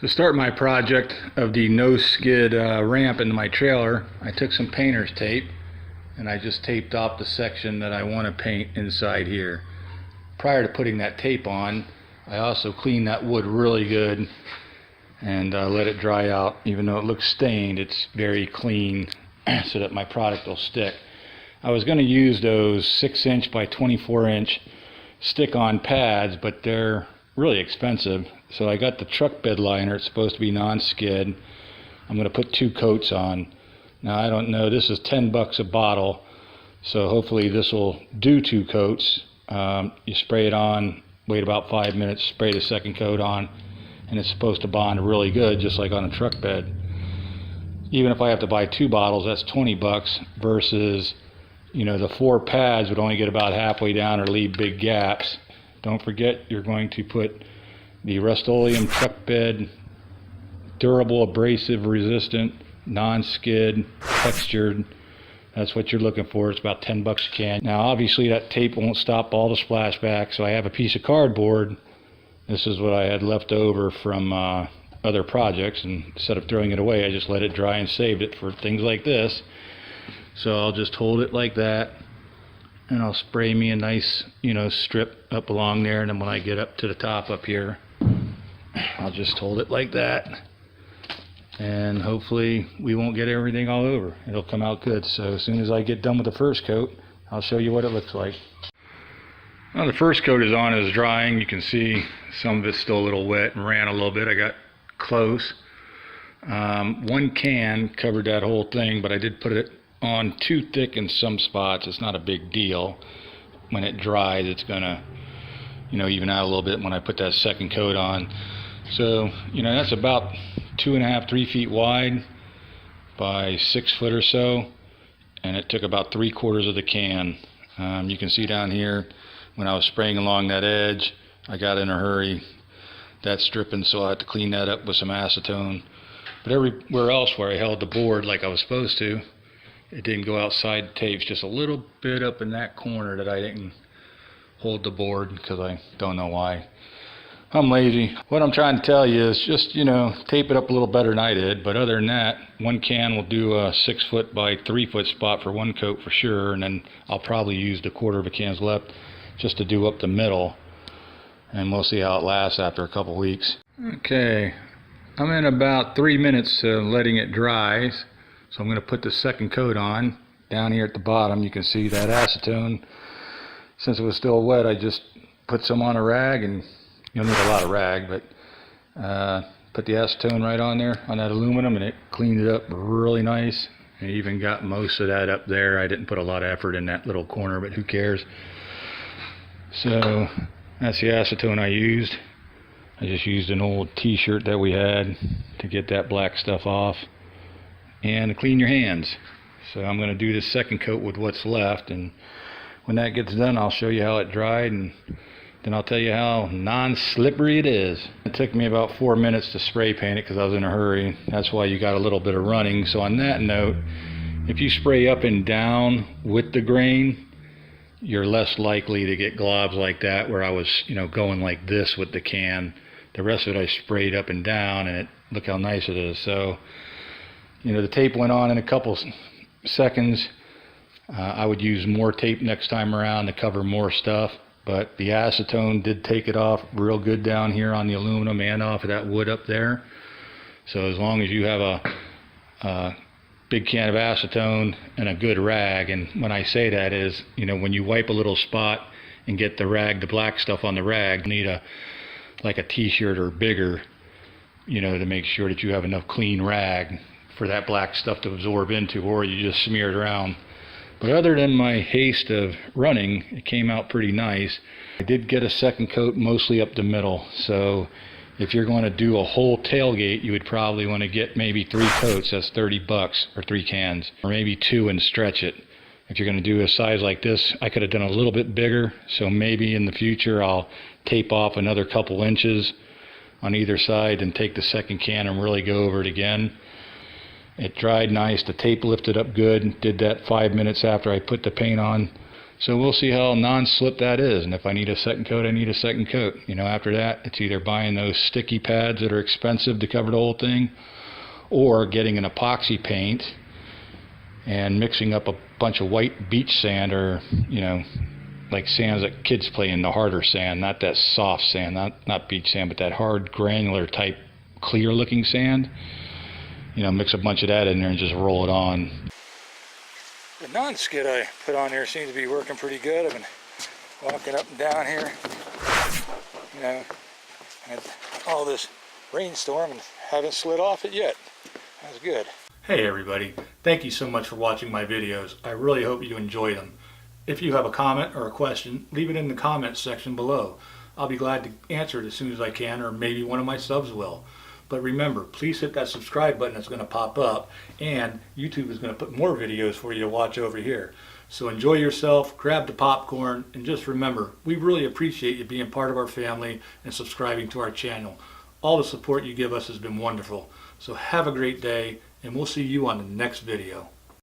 To start my project of the no-skid ramp into my trailer, I took some painter's tape and I just taped off the section that I want to paint inside here. Prior to putting that tape on, I also cleaned that wood really good and let it dry out. Even though it looks stained, it's very clean so that my product will stick. I was going to use those 6-inch by 24-inch stick-on pads, but they're really expensive. So I got the truck bed liner. It's supposed to be non-skid. I'm going to put 2 coats on. Now I don't know, this is $10 a bottle, so hopefully this will do 2 coats. You spray it on, wait about 5 minutes, spray the second coat on, and it's supposed to bond really good, just like on a truck bed. Even if I have to buy 2 bottles, that's $20 versus, you know, the 4 pads would only get about halfway down or leave big gaps. Don't forget, you're going to put the Rust-Oleum truck bed, durable, abrasive, resistant, non-skid, textured. That's what you're looking for. It's about $10 a can. Now obviously that tape won't stop all the splashback, so I have a piece of cardboard. This is what I had left over from other projects, and instead of throwing it away, I just let it dry and saved it for things like this. So I'll just hold it like that, and I'll spray me a nice, you know, strip up along there, and then when I get up to the top up here, I'll just hold it like that, and hopefully we won't get everything all over. It'll come out good. So as soon as I get done with the first coat, I'll show you what it looks like. Well, the first coat is on, it's drying. You can see some of it's still a little wet and ran a little bit. I got close. 1 can covered that whole thing, but I did put it on too thick in some spots. It's not a big deal. When it dries, it's gonna, you know, even out a little bit when I put that second coat on. So, you know, that's about 2.5, 3 feet wide by 6 foot or so, and it took about 3/4 of the can. You can see down here when I was spraying along that edge, I got in a hurry. That's dripping, so I had to clean that up with some acetone. But everywhere else where I held the board like I was supposed to, it didn't go outside the tapes. Just a little bit up in that corner that I didn't hold the board because I don't know why. I'm lazy. What I'm trying to tell you is just, you know, tape it up a little better than I did. But other than that, 1 can will do a 6 foot by 3 foot spot for 1 coat for sure. And then I'll probably use the 1/4 of a can's left just to do up the middle. And we'll see how it lasts after a couple weeks. Okay, I'm in about 3 minutes letting it dry. So I'm going to put the second coat on. Down here at the bottom, you can see that acetone. Since it was still wet, I just put some on a rag, and you'll need a lot of rag, but put the acetone right on there on that aluminum, and it cleaned it up really nice. And even got most of that up there. I didn't put a lot of effort in that little corner, but who cares? So that's the acetone I used. I just used an old t-shirt that we had to get that black stuff off and to clean your hands. So I'm going to do this second coat with what's left, and when that gets done, I'll show you how it dried, and then I'll tell you how non-slippery it is. It took me about 4 minutes to spray paint it because I was in a hurry. That's why you got a little bit of running. So on that note, if you spray up and down with the grain, you're less likely to get globs like that where I was, you know, going like this with the can. The rest of it I sprayed up and down, and look how nice it is. So, you know, the tape went on in a couple seconds. I would use more tape next time around to cover more stuff, but the acetone did take it off real good down here on the aluminum and off of that wood up there. So as long as you have a big can of acetone and a good rag, and when I say that is, you know, when you wipe a little spot and get the rag, the black stuff on the rag, you need like a t-shirt or bigger, you know, to make sure that you have enough clean rag for that black stuff to absorb into, or you just smear it around. But other than my haste of running, it came out pretty nice. I did get a second coat mostly up the middle, so if you're going to do a whole tailgate, you would probably want to get maybe 3 coats. That's $30, or 3 cans, or maybe 2 and stretch it. If you're going to do a size like this, I could have done a little bit bigger, so maybe in the future I'll tape off another couple inches on either side and take the second can and really go over it again. It dried nice. The tape lifted up good. Did that 5 minutes after I put the paint on. So we'll see how non-slip that is, and if I need a second coat, I need a second coat. You know, after that, it's either buying those sticky pads that are expensive to cover the whole thing, or getting an epoxy paint and mixing up a bunch of white beach sand, or, you know, like sands that kids play in, the harder sand, not that soft sand, not beach sand, but that hard granular type clear looking sand. You know, mix a bunch of that in there and just roll it on. The non-skid I put on there seems to be working pretty good. I've been walking up and down here, you know, had all this rainstorm and haven't slid off it yet. That's good. Hey everybody, thank you so much for watching my videos. I really hope you enjoyed them. If you have a comment or a question, leave it in the comments section below. I'll be glad to answer it as soon as I can, or maybe one of my subs will. But remember, please hit that subscribe button that's going to pop up, and YouTube is going to put more videos for you to watch over here. So enjoy yourself, grab the popcorn, and just remember, we really appreciate you being part of our family and subscribing to our channel. All the support you give us has been wonderful. So have a great day, and we'll see you on the next video.